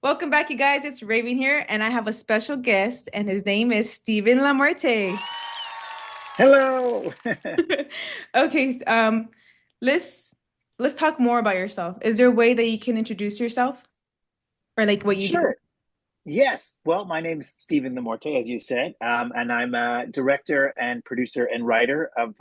Welcome back, you guys. It's Raven here, and I have a special guest, and his name is Steven LaMorte. Hello. Okay, let's let's talk more about yourself. Is there a way that you can introduce yourself, or like what you do? Sure. Yes. Well, my name is Steven LaMorte, as you said, and I'm a director and producer and writer of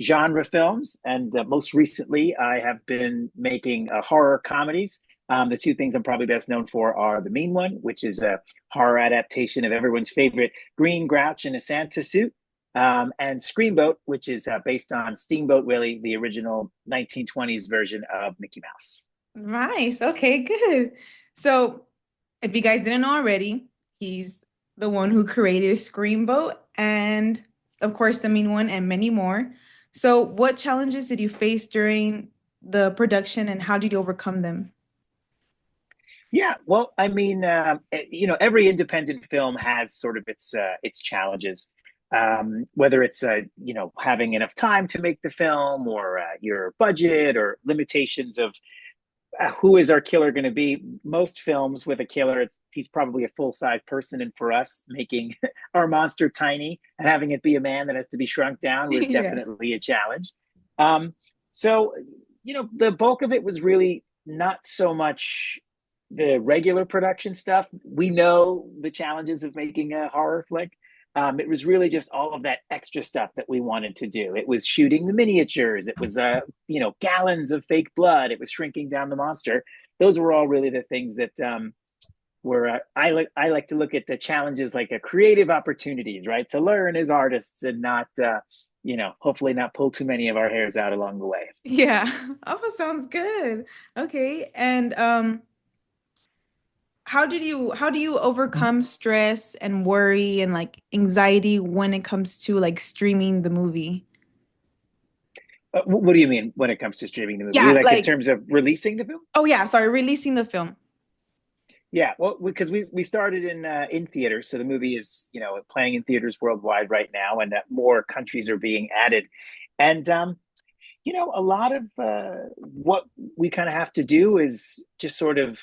genre films. And most recently, I have been making horror comedies. The two things I'm probably best known for are The Mean One, which is a horror adaptation of everyone's favorite Green Grouch in a Santa suit, and ScreamBoat, which is based on Steamboat Willie, the original 1920s version of Mickey Mouse. Nice. Okay, good. So, if you guys didn't know already, he's the one who created ScreamBoat and, of course, the Mean One and many more. So, what challenges did you face during the production, and how did you overcome them? Yeah, well, I mean, every independent film has sort of its challenges. Whether it's having enough time to make the film, or your budget, or limitations of who is our killer going to be. Most films with a killer, he's probably a full size person, and for us, making our monster tiny and having it be a man that has to be shrunk down was Yeah. definitely a challenge. Um, so, the bulk of it was really not so much the regular production stuff. We know the challenges of making a horror flick. It was really just all of that extra stuff that we wanted to do. It was shooting the miniatures. It was, gallons of fake blood. It was shrinking down the monster. Those were all really the things that were. I like to look at the challenges like a creative opportunities, right? To learn as artists and not, hopefully not pull too many of our hairs out along the way. Yeah. Oh, sounds good. Okay. And how do you overcome stress and worry and like anxiety when it comes to like streaming the movie? What do you mean when it comes to streaming the movie? Yeah, Like in like terms of releasing the film? oh yeah, sorry, releasing the film. Yeah, well, because we started in theaters, so the movie is playing in theaters worldwide right now, and more countries are being added, and a lot of what we kind of have to do is just sort of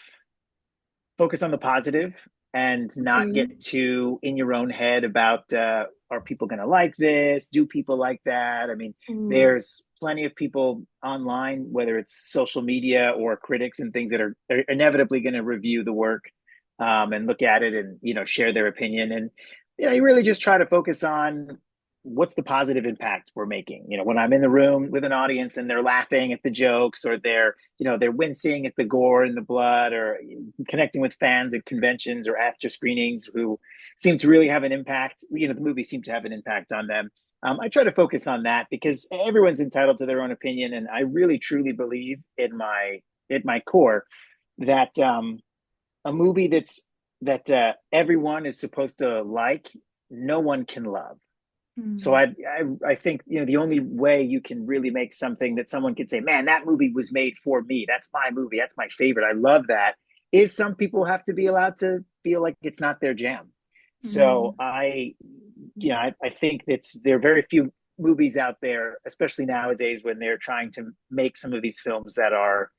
focus on the positive and not Okay. get too in your own head about are people going to like this? Do people like that? I mean, Ooh. there's plenty of people online, whether it's social media or critics and things that are inevitably going to review the work, and look at it and share their opinion. And you really just try to focus on what's the positive impact we're making. When I'm in the room with an audience and they're laughing at the jokes, or they're wincing at the gore and the blood, or connecting with fans at conventions or after screenings who seem to really have an impact. The movie seemed to have an impact on them. I try to focus on that because everyone's entitled to their own opinion, and I really truly believe in my core that a movie that everyone is supposed to like, no one can love. So Hmm. I think the only way you can really make something that someone can say, "Man, that movie was made for me. That's my movie. That's my favorite. I love that." Is some people have to be allowed to feel like it's not their jam. So Hmm. I think there are very few movies out there, especially nowadays when they're trying to make some of these films that are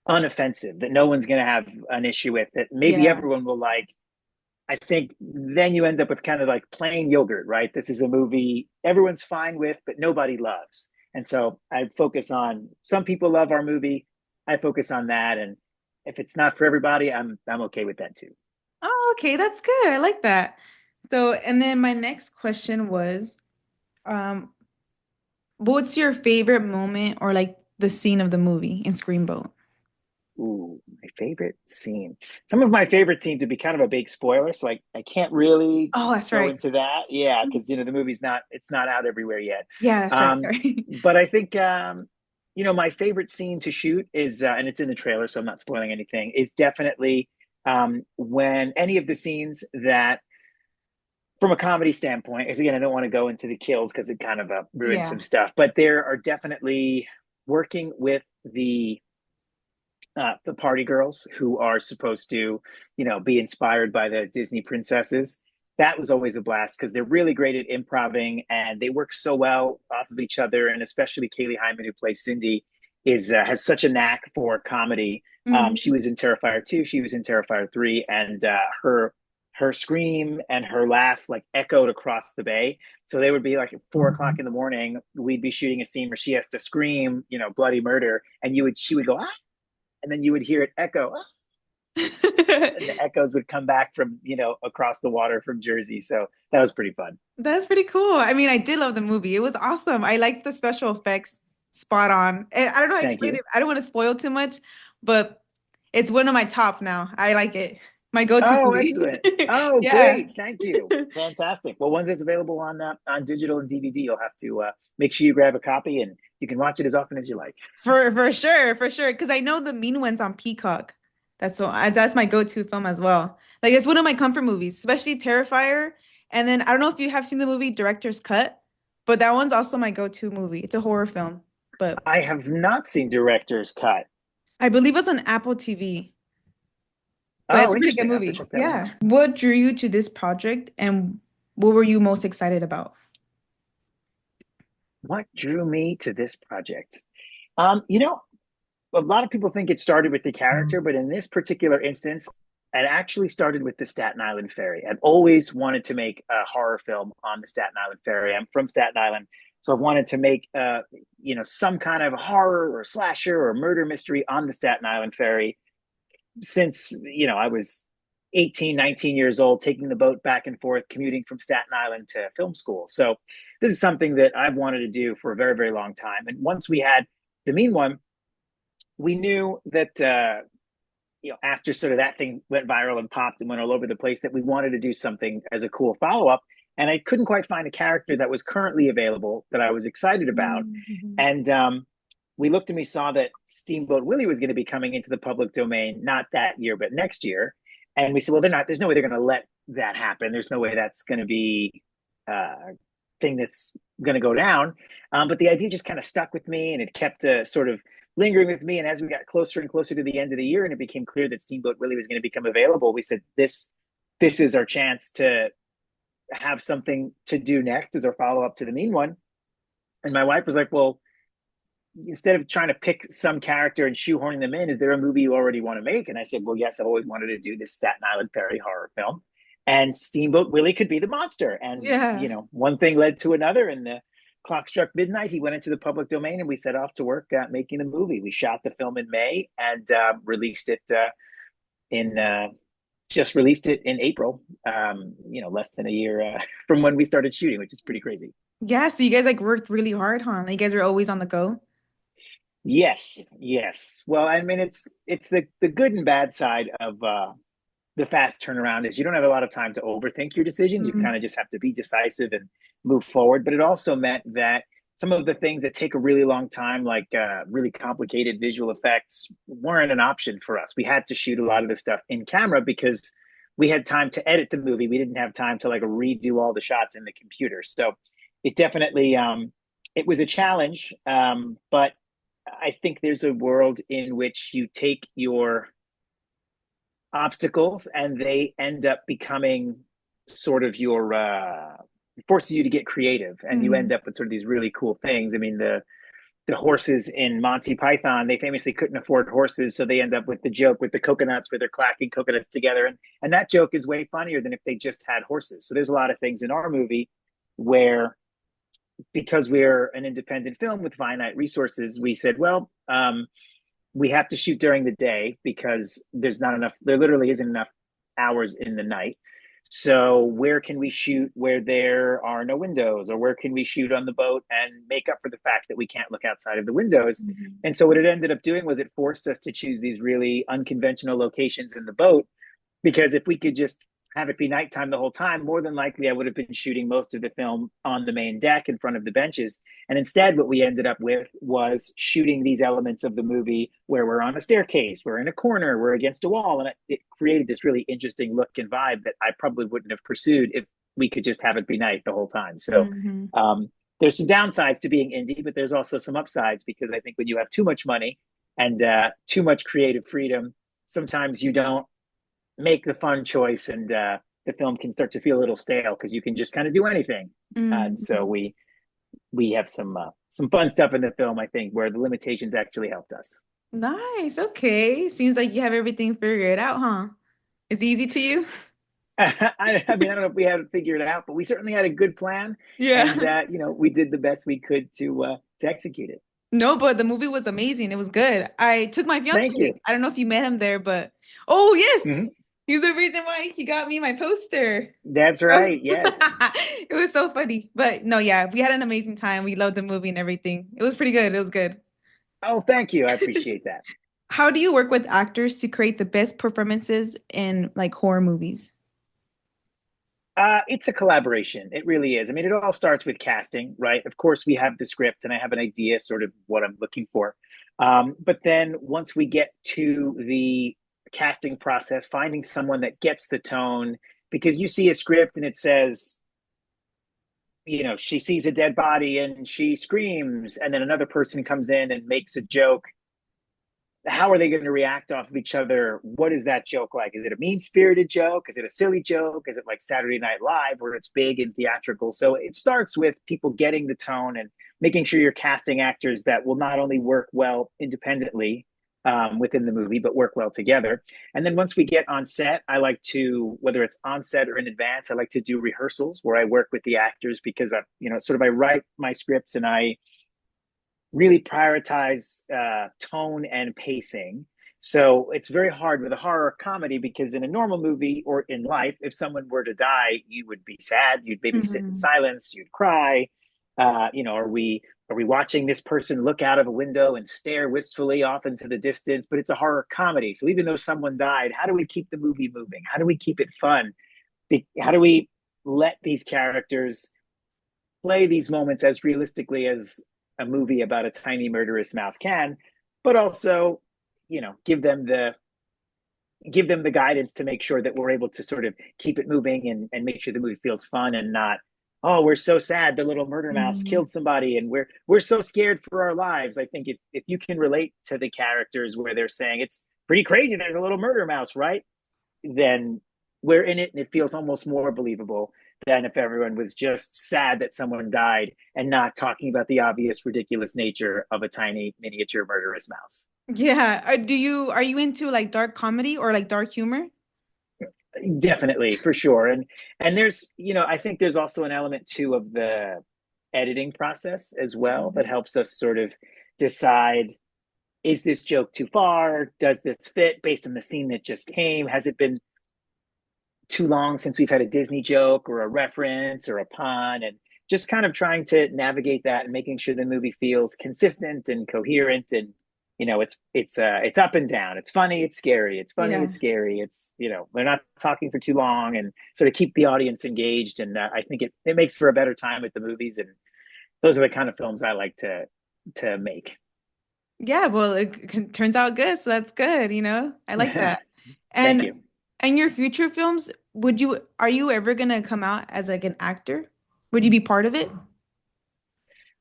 unoffensive, that no one's going to have an issue with, that maybe Yeah. everyone will like. I think then you end up with kind of like plain yogurt, right? This is a movie everyone's fine with, but nobody loves. And so I focus on, some people love our movie. I focus on that. And if it's not for everybody, I'm okay with that too. Oh, okay, that's good. I like that. So, and then my next question was, um, what's your favorite moment or like the scene of the movie in Screamboat? Ooh, my favorite scene. Some of my favorite scenes would be kind of a big spoiler, so I can't really Oh, that's go right. into that. Yeah, because the movie's not it's not out everywhere yet. Yeah, that's right. Um, Sorry. but I think my favorite scene to shoot is, and it's in the trailer, so I'm not spoiling anything, is definitely when any of the scenes that, from a comedy standpoint, because again, I don't want to go into the kills because it kind of ruins some Yeah. stuff, but there are definitely working with the party girls who are supposed to, be inspired by the Disney princesses. That was always a blast because they're really great at improvising and they work so well off of each other. And especially Kaylee Hyman, who plays Cindy, is has such a knack for comedy. She Hmm. was in Terrifier 2, she was in Terrifier 3, and her scream and her laugh like echoed across the bay. So they would be like at 4 o'clock in the morning, we'd be shooting a scene where she has to scream, bloody murder, and she would go, ah, and then you would hear it echo, ah, and the echoes would come back from, across the water from Jersey. So that was pretty fun. That's pretty cool. I mean, I did love the movie. It was awesome. I liked the special effects, spot on. I don't know how to Thank explain you. it. I don't want to spoil too much, but it's one of my top now. I like it. My go-to Oh, movie. excellent. Oh, Yeah. great. Thank you. Fantastic. Well, once it's available on digital and DVD, you'll have to make sure you grab a copy and you can watch it as often as you like. For sure, for sure. Because I know the mean one's on Peacock. That's my go-to film as well. Like it's one of my comfort movies, especially Terrifier. And then I don't know if you have seen the movie Director's Cut, but that one's also my go-to movie. It's a horror film, but I have not seen Director's Cut. I believe it's on Apple TV. But it's Oh, a pretty good interesting. I have to movie. check that one out. Yeah. What drew you to this project and what were you most excited about? What drew me to this project? You know, a lot of people think it started with the character, but in this particular instance, it actually started with the Staten Island Ferry. I've always wanted to make a horror film on the Staten Island Ferry. I'm from Staten Island, so I've wanted to make some kind of horror or slasher or murder mystery on the Staten Island Ferry since I was 18, 19 years old, taking the boat back and forth, commuting from Staten Island to film school. So this is something that I've wanted to do for a very, very long time. And once we had the mean one, we knew that after sort of that thing went viral and popped and went all over the place, that we wanted to do something as a cool follow-up. And I couldn't quite find a character that was currently available that I was excited about. Mhm. And we looked and we saw that Steamboat Willie was going to be coming into the public domain, not that year, but next year. And we said, well, there's no way they're going to let that happen. There's no way that's going to be a thing that's going to go down. But the idea just kind of stuck with me and it kept sort of lingering with me. And as we got closer and closer to the end of the year and it became clear that Steamboat Willie was going to become available, we said, this is our chance to have something to do next as our follow up to the mean one. And my wife was like, well, instead of trying to pick some character and shoehorning them in, is there a movie you already want to make? And I said, well, yes, I've always wanted to do this Staten Island Ferry horror film. And Steamboat Willie could be the monster. And, Yeah. one thing led to another. And the clock struck midnight. He went into the public domain and we set off to work making the movie. We shot the film in May and released it in just released it in April, less than a year from when we started shooting, which is pretty crazy. Yeah, so you guys like worked really hard, huh? Like, you guys were always on the go. Yes, yes. Well, I mean, it's the good and bad side of the fast turnaround is you don't have a lot of time to overthink your decisions. You Mhm. kind of just have to be decisive and move forward. But it also meant that some of the things that take a really long time, like really complicated visual effects, weren't an option for us. We had to shoot a lot of the stuff in camera because we had time to edit the movie. We didn't have time to like redo all the shots in the computer. So it definitely it was a challenge, but I think there's a world in which you take your obstacles and they end up becoming sort of your forces you to get creative and you end Mhm. up with sort of these really cool things. I mean, the horses in Monty Python, they famously couldn't afford horses, so they end up with the joke with the coconuts where they're clacking coconuts together, and that joke is way funnier than if they just had horses. So there's a lot of things in our movie where, because we're an independent film with finite resources, we said, well, we have to shoot during the day because there literally isn't enough hours in the night. So where can we shoot where there are no windows, or where can we shoot on the boat and make up for the fact that we can't look outside of the windows? Mhm. And so what it ended up doing was it forced us to choose these really unconventional locations in the boat, because if we could just have it be nighttime the whole time, more than likely I would have been shooting most of the film on the main deck in front of the benches. And instead, what we ended up with was shooting these elements of the movie where we're on a staircase, we're in a corner, we're against a wall. And it created this really interesting look and vibe that I probably wouldn't have pursued if we could just have it be night the whole time. So Mhm. there's some downsides to being indie, but there's also some upsides, because I think when you have too much money and too much creative freedom, sometimes you don't make the fun choice, and the film can start to feel a little stale because you can just kind of do anything. And so Mhm. we have some fun stuff in the film, I think, where the limitations actually helped us. Nice. Okay. Seems like you have everything figured out, huh? It's easy to you? I mean, I don't know if we had it figured out, but we certainly had a good plan, and Yeah. we did the best we could to execute it. No, but the movie was amazing. It was good. I took my fiance. Thank you. I don't know if you met him there, but oh yes, Mhm. he's the reason why he got me my poster. That's right. Yes. It was so funny. But no, yeah, we had an amazing time. We loved the movie and everything. It was pretty good. It was good. Oh, thank you. I appreciate that. How do you work with actors to create the best performances in like horror movies? It's a collaboration. It really is. I mean, it all starts with casting, right? Of course, we have the script and I have an idea sort of what I'm looking for. But then once we get to the casting process, finding someone that gets the tone, because you see a script and it says, she sees a dead body and she screams, and then another person comes in and makes a joke. How are they going to react off of each other? What is that joke like? Is it a mean spirited joke? Is it a silly joke? Is it like Saturday Night Live where it's big and theatrical? So it starts with people getting the tone and making sure you're casting actors that will not only work well independently within the movie, but work well together. And then once we get on set, I like to, whether it's on set or in advance, I like to do rehearsals where I work with the actors because I write my scripts and I really prioritize tone and pacing. So it's very hard with a horror comedy because in a normal movie or in life, if someone were to die, you would be sad. You'd maybe sit in Mhm. silence. You'd cry. Are we watching this person look out of a window and stare wistfully off into the distance? But it's a horror comedy. So even though someone died, how do we keep the movie moving? How do we keep it fun? How do we let these characters play these moments as realistically as a movie about a tiny murderous mouse can, but also, give them the guidance to make sure that we're able to sort of keep it moving and make sure the movie feels fun and not, oh, we're so sad the little murder mouse Mhm. killed somebody and we're so scared for our lives. I think if you can relate to the characters where they're saying it's pretty crazy, there's a little murder mouse, right? Then we're in it and it feels almost more believable than if everyone was just sad that someone died and not talking about the obvious ridiculous nature of a tiny miniature murderous mouse. Yeah. Are you into like dark comedy or like dark humor? Definitely, for sure. And there's, I think there's also an element too of the editing process as well that Mhm. helps us sort of decide, is this joke too far? Does this fit based on the scene that just came? Has it been too long since we've had a Disney joke or a reference or a pun? And just kind of trying to navigate that and making sure the movie feels consistent and coherent. And it's up and down. It's funny, it's scary. It's funny, Yeah. it's scary. They're not talking for too long and sort of keep the audience engaged. And I think it makes for a better time at the movies. And those are the kind of films I like to make. Yeah, well, turns out good, so that's good, I like that. Thank you. And your future films, are you ever gonna come out as like an actor? Would you be part of it?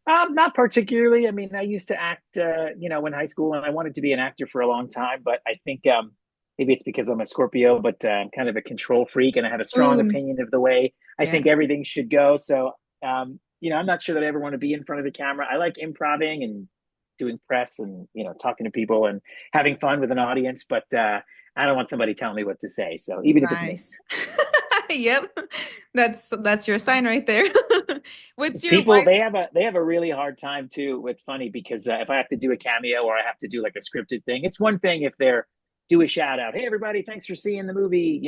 Not particularly. I mean, I used to act, in high school, and I wanted to be an actor for a long time. But I think maybe it's because I'm a Scorpio, but I'm kind of a control freak, and I have a strong Ooh, opinion of the way I yeah. think everything should go. So, I'm not sure that I ever want to be in front of the camera. I like improving and doing press and talking to people and having fun with an audience, but I don't want somebody telling me what to say. So even if it's me. Nice. Yep. That's your sign right there. What's your People wife's? they have a really hard time too. It's funny because if I have to do a cameo or I have to do like a scripted thing, it's one thing if they're do a shout out, hey everybody, thanks for seeing the movie,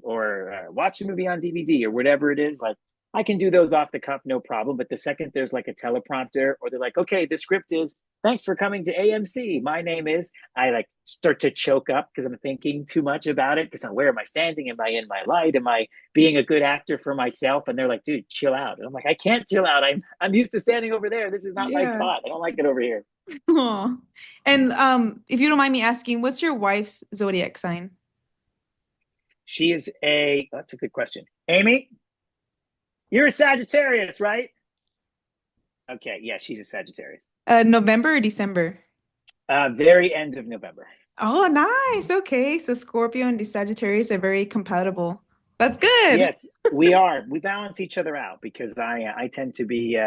or watch the movie on DVD or whatever it is. Like I can do those off the cuff, no problem. But the second there's like a teleprompter or they're like, okay, the script is thanks for coming to AMC. My name is, I like start to choke up because I'm thinking too much about it because where am I standing? Am I in my light? Am I being a good actor for myself? And they're like, dude, chill out. And I'm like, I can't chill out. I'm used to standing over there. This is not my Yeah. spot. I don't like it over here. Aw. And if you don't mind me asking, what's your wife's zodiac sign? She is that's a good question. Amy, you're a Sagittarius, right? Okay, yeah, she's a Sagittarius. November or December? Very end of November. Oh, nice. Okay. So Scorpio and the Sagittarius are very compatible. That's good. Yes, we are. We balance each other out because I tend to be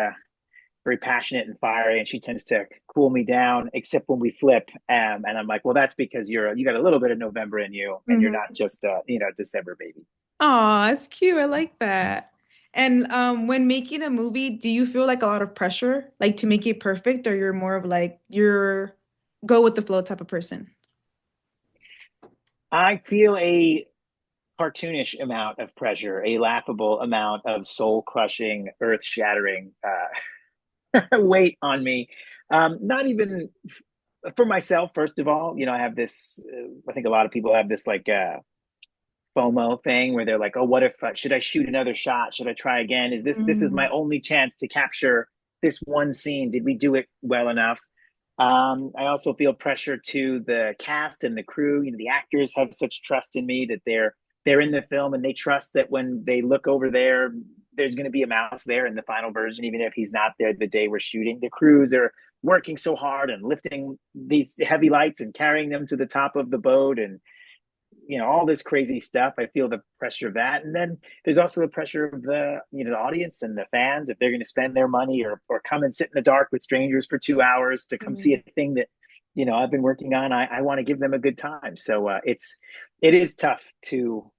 very passionate and fiery, and she tends to cool me down, except when we flip. And I'm like, well, that's because you got a little bit of November in you, and you're not Hmm. just December baby. Oh, it's cute. I like that. And when making a movie, do you feel like a lot of pressure, like to make it perfect, or you're more of like you're go with the flow type of person? I feel a cartoonish amount of pressure, a laughable amount of soul crushing, earth shattering weight on me. Not even for myself, first of all. I have this, I think a lot of people have this like FOMO thing where they're like, oh, what if, should I shoot another shot? Should I try again? This is my Mm, only chance to capture this one scene. Did we do it well enough? I also feel pressure to the cast and the crew. The actors have such trust in me that they're in the film and they trust that when they look over there, there's going to be a mouse there in the final version, even if he's not there the day we're shooting. The crews are working so hard and lifting these heavy lights and carrying them to the top of the boat, and all this crazy stuff. I feel the pressure of that, and then there's also the pressure of the audience and the fans, if they're going to spend their money or come and sit in the dark with strangers for 2 hours to come see mm. a thing that I've been working on. I want to give them a good time. So it is tough to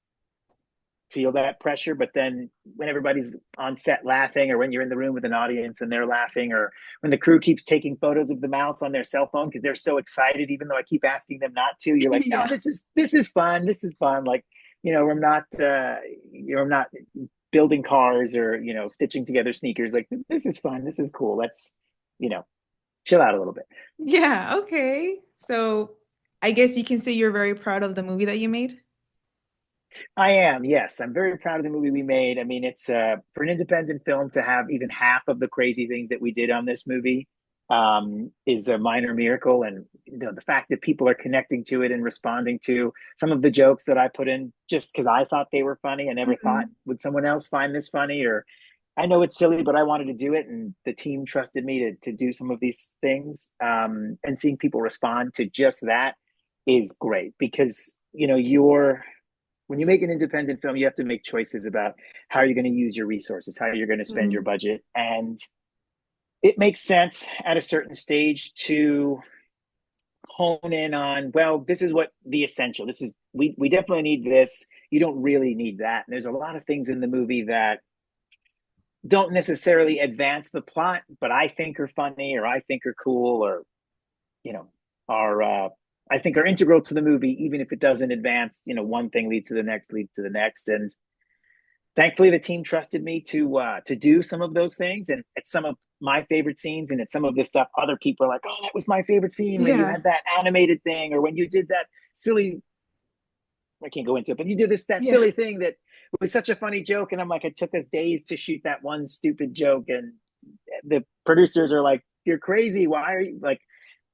feel that pressure. But then when everybody's on set laughing, or when you're in the room with an audience and they're laughing, or when the crew keeps taking photos of the mouse on their cell phone because they're so excited, even though I keep asking them not to, you're like, no, Yeah. this is fun. This is fun. Like, I'm not building cars or stitching together sneakers. Like, this is fun. This is cool. Let's you know chill out a little bit. Yeah, okay. So I guess you can say you're very proud of the movie that you made. I am, yes. I'm very proud of the movie we made. I mean, it's for an independent film to have even half of the crazy things that we did on this movie is a minor miracle. And the fact that people are connecting to it and responding to some of the jokes that I put in just because I thought they were funny. I never thought, Mhm. would someone else find this funny? Or I know it's silly, but I wanted to do it, and the team trusted me to do some of these things. And seeing people respond to just that is great because you're when you make an independent film, you have to make choices about how you're going to use your resources, how you're going to spend your Mm. budget. And it makes sense at a certain stage to hone in on, well, this is what the essential. This is we definitely need this. You don't really need that. And there's a lot of things in the movie that don't necessarily advance the plot, but I think are funny or I think are cool or, you know, are I think are integral to the movie, even if it doesn't advance, one thing leads to the next, leads to the next. And thankfully the team trusted me to do some of those things, and it's some of my favorite scenes, and it's some of this stuff other people are like, oh, that was my favorite scene when you Yeah. had that animated thing, or when you did that silly, I can't go into it, but you did that Yeah. silly thing that was such a funny joke, and I'm like, it took us days to shoot that one stupid joke, and the producers are like, you're crazy, why are you like,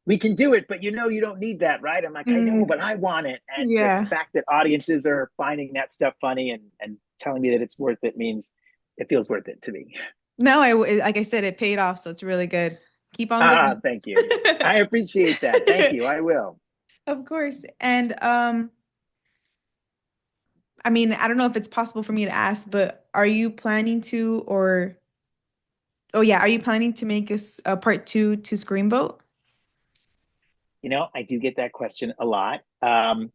we can do it, but you don't need that, right? I'm like, I know, Mm. but I want it. And the Yeah. fact that audiences are finding that stuff funny and telling me that it's worth it means it feels worth it to me. No, like I said, it paid off, so it's really good. Keep on Ah, going. thank you. I appreciate that. Thank you. I will. Of course. And I mean, I don't know if it's possible for me to ask, but are you planning to, or oh yeah, are you planning to make a part two to Screamboat? I do get that question a lot. I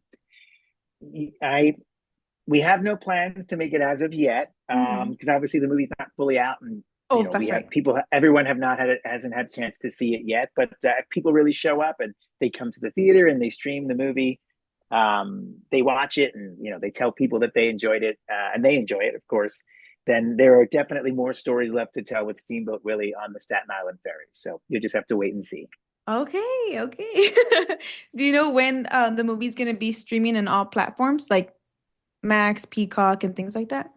We have no plans to make it as of yet, Hmm. because obviously the movie's not fully out, and Oh, we that's have right. people. Everyone have not had it hasn't had a chance to see it yet. But if people really show up and they come to the theater and they stream the movie, they watch it, and they tell people that they enjoyed it, and they enjoy it, of course. Then there are definitely more stories left to tell with Steamboat Willie on the Staten Island Ferry. So you just have to wait and see. Okay, okay. Do you know when the movie's gonna be streaming on all platforms like Max, Peacock, and things like that?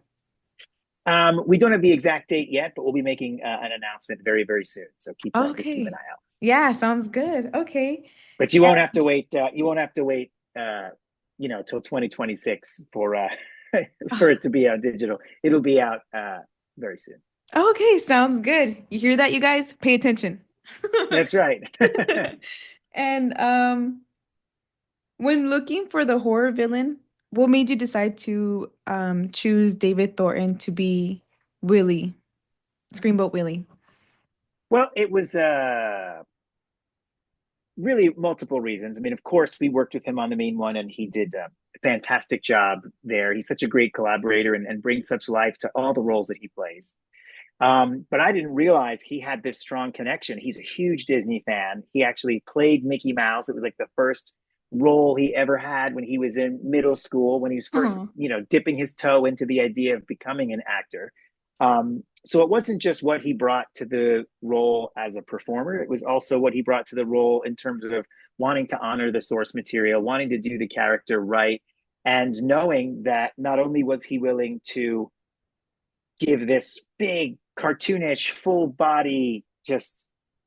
We don't have the exact date yet, but we'll be making an announcement very, very soon. So just keep an Okay. eye out. Yeah, sounds good. Okay. But you Yeah. won't have to wait. You won't have to wait. Till 2026 for for it to be out digital. It'll be out very soon. Okay, sounds good. You hear that, you guys? Pay attention. That's right. And when looking for the horror villain, what made you decide to choose David Thornton to be Willie, Screamboat Willie? Well, it was really multiple reasons. I mean, of course, we worked with him on the main one, and he did a fantastic job there. He's such a great collaborator and brings such life to all the roles that he plays. But I didn't realize he had this strong connection. He's a huge Disney fan. He actually played Mickey Mouse. It was like the first role he ever had when he was in middle school, when he was first, Oh, dipping his toe into the idea of becoming an actor. So it wasn't just what he brought to the role as a performer, it was also what he brought to the role in terms of wanting to honor the source material, wanting to do the character right, and knowing that not only was he willing to give this big cartoonish full body just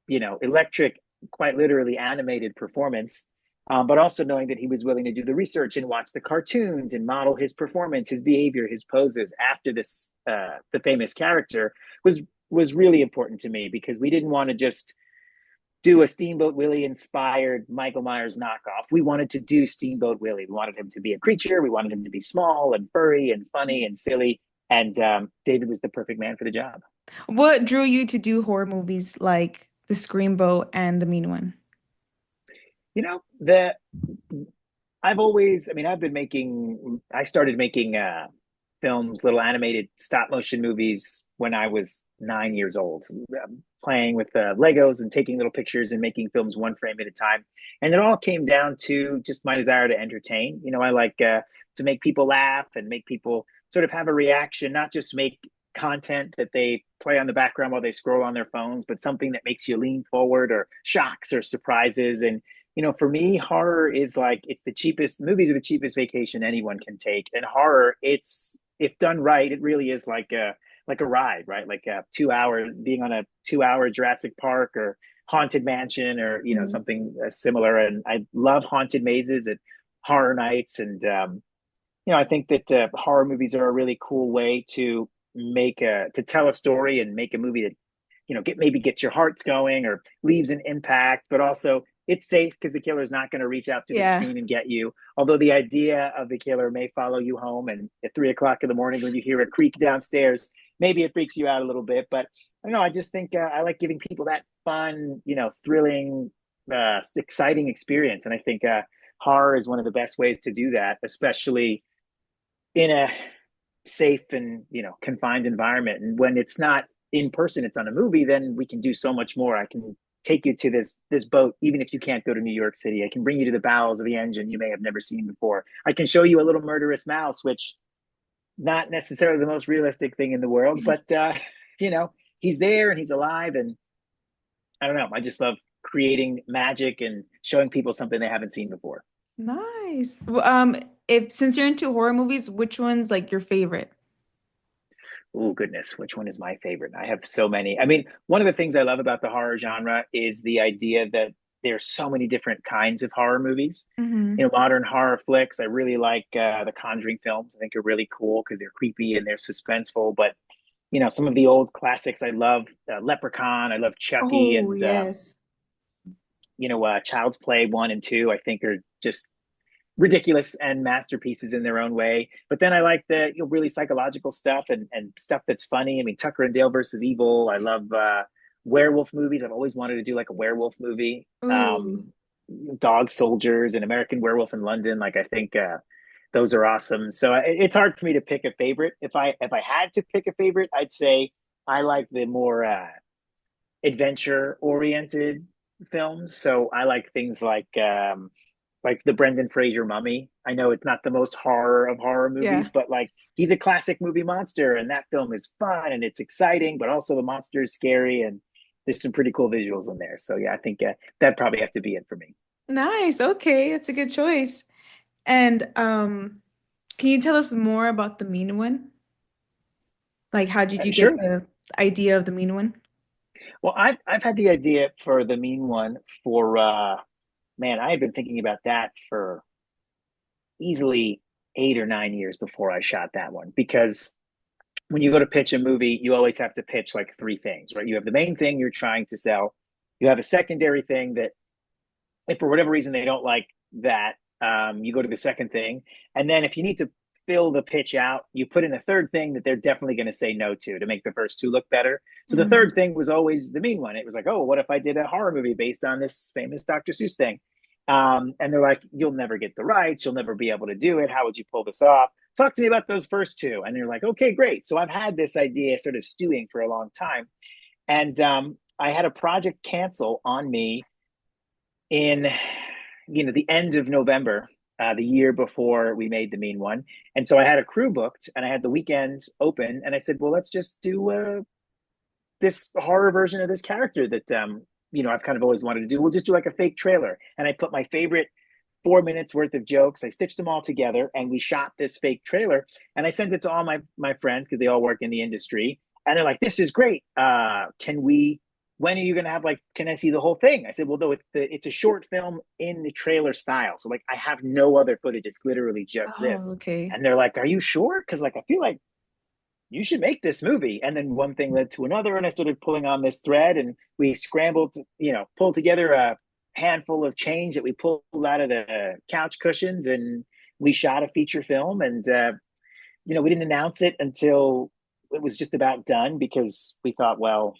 electric, quite literally animated performance, but also knowing that he was willing to do the research and watch the cartoons and model his performance, his behavior, his poses after this the famous character was really important to me, because we didn't want to just do a Steamboat Willie inspired Michael Myers knockoff. We wanted to do Steamboat Willie. We wanted him to be a creature. We wanted him to be small and furry and funny and silly. And David was the perfect man for the job. what drew you to do horror movies like The Screamboat and The Mean One? The I've always, I mean, I started making films, little animated stop motion movies when I was 9 years old, playing with Legos and taking little pictures and making films one frame at a time. And it all came down to just my desire to entertain. I like to make people laugh and make people sort of have a reaction, not just make content that they play on the background while they scroll on their phones, but something that makes you lean forward, or shocks or surprises. And for me, horror is like, it's the cheapest, movies are the cheapest vacation anyone can take. And horror, it's, if done right, it really is like a ride, right? Like 2 hours, being on a 2 hour Jurassic Park or Haunted Mansion, or Mm. something similar. And I love haunted mazes at horror nights. And I think that horror movies are a really cool way to to tell a story and make a movie that maybe gets your hearts going or leaves an impact, but also it's safe because the killer is not going to reach out through the Yeah. screen and get you. Although the idea of the killer may follow you home, and at 3 o'clock in the morning when you hear a creak downstairs, maybe it freaks you out a little bit. But I don't know. I just think I like giving people that fun, thrilling, exciting experience, and I think horror is one of the best ways to do that, especially in a safe and confined environment. And when it's not in person, it's on a movie, then we can do so much more. I can take you to this boat even if you can't go to New York City. I can bring you to the bowels of the engine you may have never seen before. I can show you a little murderous mouse, which not necessarily the most realistic thing in the world, but you know he's there and he's alive. And I don't know, I just love creating magic and showing people something they haven't seen before. Nice. Well, if since you're into horror movies, which one's like your favorite? Oh goodness, which one is my favorite? I have so many. I mean, one of the things I love about the horror genre is the idea that there's so many different kinds of horror movies. Hmm. Modern horror flicks, I really like the Conjuring films. I think are really cool because they're creepy and they're suspenseful. But some of the old classics, I love Leprechaun, I love Chucky, Oh, and yes. Child's Play 1 and 2. I think are just ridiculous and masterpieces in their own way. But then I like the really psychological stuff and stuff that's funny. I mean, Tucker and Dale versus Evil. I love werewolf movies. I've always wanted to do like a werewolf movie. Ooh. Dog Soldiers and American Werewolf in London. Like I think those are awesome. So it's hard for me to pick a favorite. If I had to pick a favorite, I'd say I like the more adventure oriented films. So I like things like the Brendan Fraser Mummy. I know it's not the most horror of horror Yeah. movies, but like he's a classic movie monster, and that film is fun and it's exciting, but also the monster is scary, and there's some pretty cool visuals in there. So yeah, I think that'd probably have to be it for me. Nice. Okay, that's a good choice. And can you tell us more about the mean one? Like, how did you get Sure. the idea of the mean one? Well, I've had the idea for the mean one for man, I had been thinking about that for easily 8 or 9 years before I shot that one, because when you go to pitch a movie, you always have to pitch like three things, right? You have the main thing you're trying to sell. You have a secondary thing that, if for whatever reason they don't like that, you go to the second thing. And then if you need to fill the pitch out. You put in a third thing that they're definitely going to say no to make the first two look better. So the third Mhm. thing was always the mean one. It was like, oh, what if I did a horror movie based on this famous Dr. Seuss thing? And they're like, you'll never get the rights. You'll never be able to do it. How would you pull this off? Talk to me about those first two. And they're like, okay, great. So I've had this idea sort of stewing for a long time. And I had a project cancel on me in the end of November, the year before we made the mean one. And so I had a crew booked and I had the weekends open and I said, well, let's just do this horror version of this character that I've kind of always wanted to do. We'll just do like a fake trailer. And I put my favorite 4 minutes worth of jokes. I stitched them all together and we shot this fake trailer. And I sent it to all my friends because they all work in the industry. And they're like, this is great. When are you going to have, like, can I see the whole thing? I said, well, no, it's a short film in the trailer style. So like, I have no other footage. It's literally just Oh, this. okay. And they're like, are you sure? Because like, I feel like you should make this movie. And then one thing led to another, and I started pulling on this thread, and we scrambled to, pull together a handful of change that we pulled out of the couch cushions, and we shot a feature film. And we didn't announce it until it was just about done because we thought, well,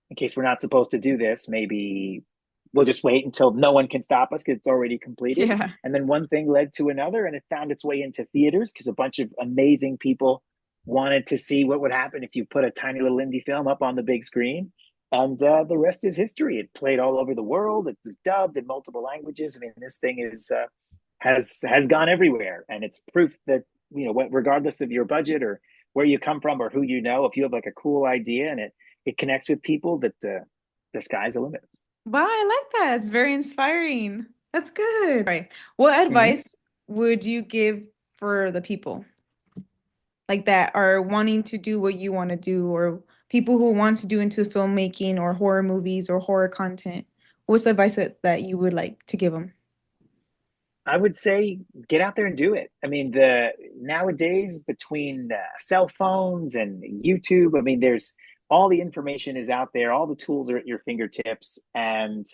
in case we're not supposed to do this, maybe we'll just wait until no one can stop us because it's already completed. Yeah. And then one thing led to another, and it found its way into theaters because a bunch of amazing people wanted to see what would happen if you put a tiny little indie film up on the big screen. And the rest is history. It played all over the world. It was dubbed in multiple languages. I mean, this thing has gone everywhere, and it's proof that regardless of your budget or where you come from or who you know, if you have like a cool idea and it connects with people, that the sky's the limit. Wow, I like that. It's very inspiring. That's good. Right. What Mm-hmm. advice would you give for the people like that are wanting to do what you want to do, or people who want to do into filmmaking or horror movies or horror content? What's the advice that you would like to give them? I would say get out there and do it. I mean, the nowadays between cell phones and YouTube, I mean, there's all the information is out there, all the tools are at your fingertips, and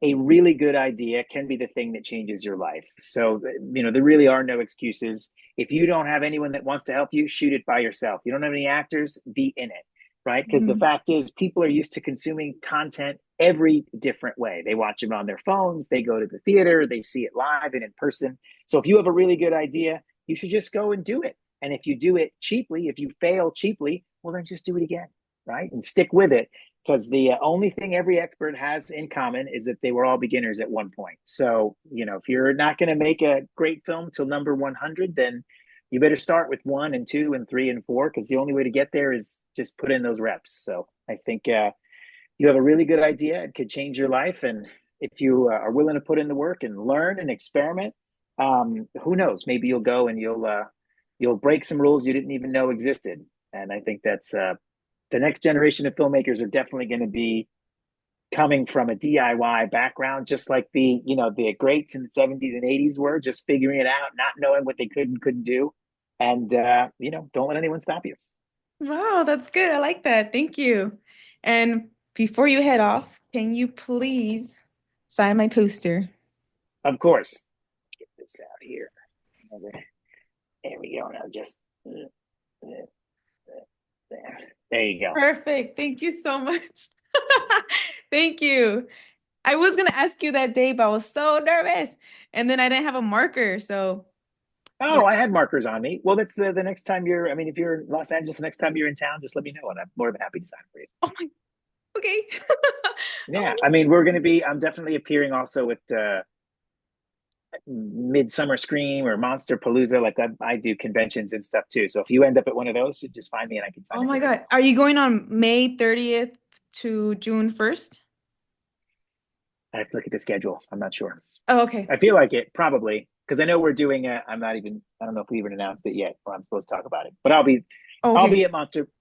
a really good idea can be the thing that changes your life. So, there really are no excuses. If you don't have anyone that wants to help you, shoot it by yourself. You don't have any actors, be in it, right? Because the Mhm. fact is, people are used to consuming content every different way. They watch it on their phones, they go to the theater, they see it live and in person. So if you have a really good idea, you should just go and do it. And if you do it cheaply, if you fail cheaply, well, then just do it again, right? And stick with it. Because the only thing every expert has in common is that they were all beginners at one point. So, if you're not going to make a great film till number 100, then you better start with one and two and three and four, because the only way to get there is just put in those reps. So I think you have a really good idea. It could change your life. And if you are willing to put in the work and learn and experiment, who knows? Maybe you'll go and you'll break some rules you didn't even know existed. And I think that's the next generation of filmmakers are definitely going to be coming from a DIY background, just like the greats in the 70s and 80s were, just figuring it out, not knowing what they could and couldn't do. And don't let anyone stop you. Wow, that's good. I like that. Thank you. And before you head off, can you please sign my poster? Of course. Get this out here. There we go. Now just there you go. Perfect. Thank you so much. Thank you. I was gonna ask you that day, but I was so nervous. And then I didn't have a marker. So yeah. Oh, I had markers on me. Well, that's the next time I mean, if you're in Los Angeles, the next time you're in town, just let me know and I'm more than happy to sign for you. Oh my, okay. Yeah. Oh, I mean, I'm definitely appearing also at Midsummer Scream or Monster Palooza. Like I do conventions and stuff too. So if you end up at one of those, you just find me and I can sign oh my anyways. God. Are you going on May 30th to June 1st? I have to look at the schedule. I'm not sure. Oh, okay. I feel like it probably because I know we're doing it. I don't know if we even announced it yet or I'm supposed to talk about it, but Oh, I'll okay. be at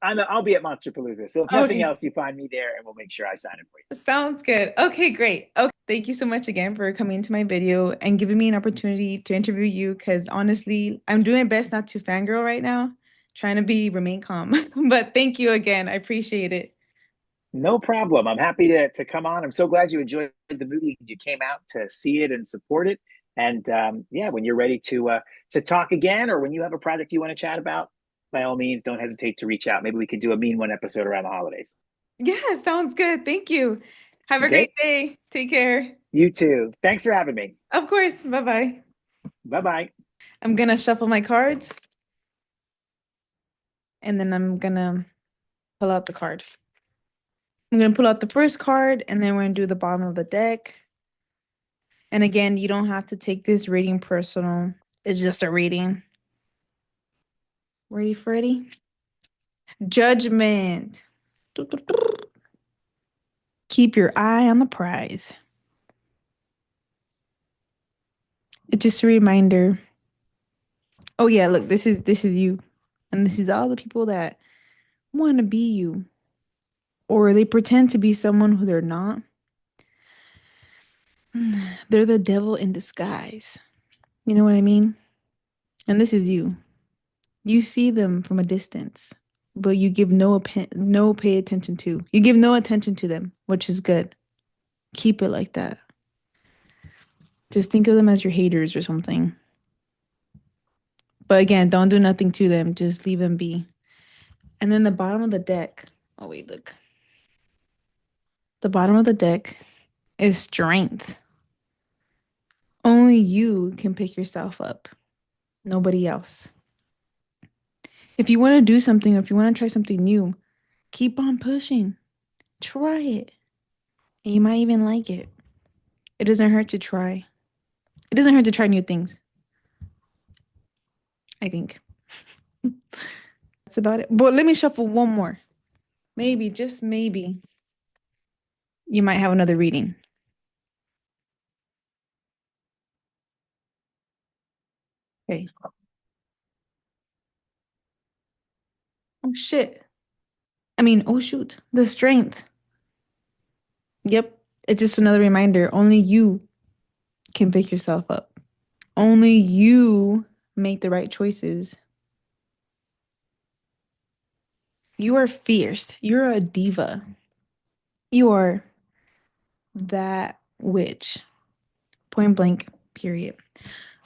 I'll be at Monster Palooza. So if nothing Okay. else, you find me there and we'll make sure I sign it for you. Sounds good. Okay, great. Okay. Thank you so much again for coming to my video and giving me an opportunity to interview you because honestly, I'm doing my best not to fangirl right now, trying to remain calm. But thank you again. I appreciate it. No problem. I'm happy to come on. I'm so glad you enjoyed the movie. You came out to see it and support it. And yeah, when you're ready to talk again, or when you have a project you want to chat about, by all means, don't hesitate to reach out. Maybe we could do a mean one episode around the holidays. Yeah, sounds good. Thank you. Have a great Okay. day. Take care. You too. Thanks for having me. Of course. Bye-bye. Bye bye. I'm gonna shuffle my cards and then I'm gonna pull out the card. I'm gonna pull out the first card and then we're gonna do the bottom of the deck. And again, you don't have to take this reading personal. It's just a reading. Ready, Freddy? Judgment. Keep your eye on the prize. It's just a reminder. Oh yeah, look, this is you. And this is all the people that want to be you. Or they pretend to be someone who they're not. They're the devil in disguise. You know what I mean? And this is you. You see them from a distance, but you give no pay attention to. You give no attention to them, which is good. Keep it like that. Just think of them as your haters or something. But again, don't do nothing to them. Just leave them be. And then the bottom of the deck. Oh, wait, look. The bottom of the deck is strength. Only you can pick yourself up, nobody else. If you want to do something, or if you want to try something new, keep on pushing. Try it. And you might even like it. It doesn't hurt to try. It doesn't hurt to try new things, I think. That's about it. But let me shuffle one more. Maybe, just maybe, you might have another reading. Okay. Oh, shit. Oh, shoot. The strength. Yep. It's just another reminder. Only you can pick yourself up. Only you make the right choices. You are fierce. You're a diva. You are that witch. Point blank, period.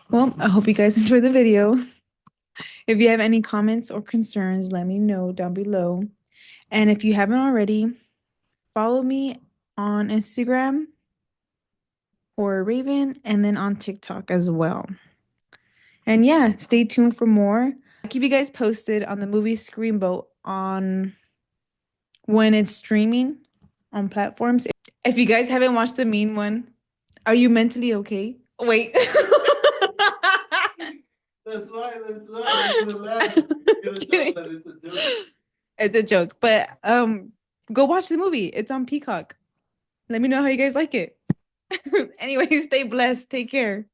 Well, I hope you guys enjoyed the video. If you have any comments or concerns, let me know down below. And if you haven't already, follow me on Instagram or Raven and then on TikTok as well. And yeah, stay tuned for more. I'll keep you guys posted on the movie ScreamBoat on when it's streaming on platforms. If you guys haven't watched the mean one, are you mentally okay? Wait. That's why. You're gonna laugh. You're gonna know that it's a joke. It's a joke. But go watch the movie. It's on Peacock. Let me know how you guys like it. Anyway, stay blessed. Take care.